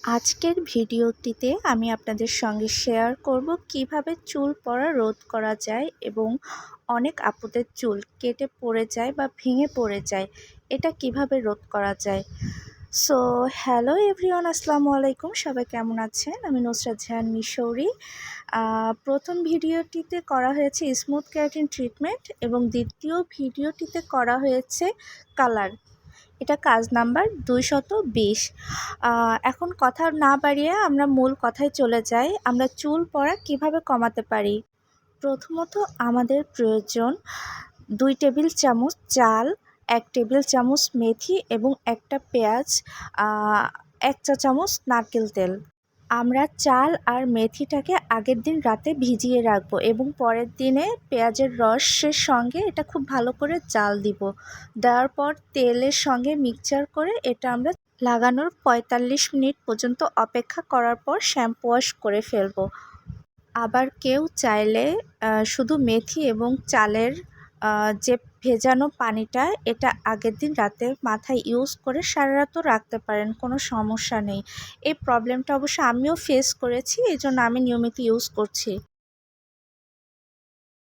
আজকের ভিডিওটিতে আমি আপনাদের সঙ্গে শেয়ার করব কিভাবে চুল পড়া রোধ করা যায় এবং অনেক আপুদের চুল কেটে পড়ে যায় বা ভেঙে পড়ে যায়, এটা কিভাবে রোধ করা যায়। সো হ্যালো এভরিওয়ান, আসসালামু আলাইকুম। সবাই কেমন আছেন? আমি নুসরাত জাহান মিশৌরি। প্রথম ভিডিওটিতে করা হয়েছে স্মুথ কেরাটিন ট্রিটমেন্ট এবং দ্বিতীয় ভিডিওটিতে করা হয়েছে কালার। এটা কাজ নাম্বার 220। এখন কথা না বাড়িয়ে আমরা মূল কথায় চলে যাই। আমরা চুল পড়া কিভাবে কমাতে পারি। প্রথমত আমাদের প্রয়োজন 2 টেবিল চামচ চাল, 1 টেবিল চামচ মেথি এবং একটা পেঁয়াজ, 1 চা চামচ নারকেল তেল। আমরা চাল আর মেথিটাকে আগের দিন রাতে ভিজিয়ে রাখবো এবং পরের দিনে পেঁয়াজের রসের সঙ্গে এটা খুব ভালো করে জাল দিব। দেওয়ার পর তেলের সঙ্গে মিক্সচার করে এটা আমরা লাগানোর 45 মিনিট পর্যন্ত অপেক্ষা করার পর শ্যাম্পু ওয়াশ করে ফেলবো। আবার কেউ চাইলে শুধু মেথি এবং চালের যে ভেজানো পানিটা, এটা আগের দিন রাতে মাথায় ইউজ করে সারা রাতও রাখতে পারেন, কোনো সমস্যা নেই। এই প্রবলেমটা অবশ্য আমিও ফেস করেছি, এই জন্য আমি নিয়মিত ইউজ করছি।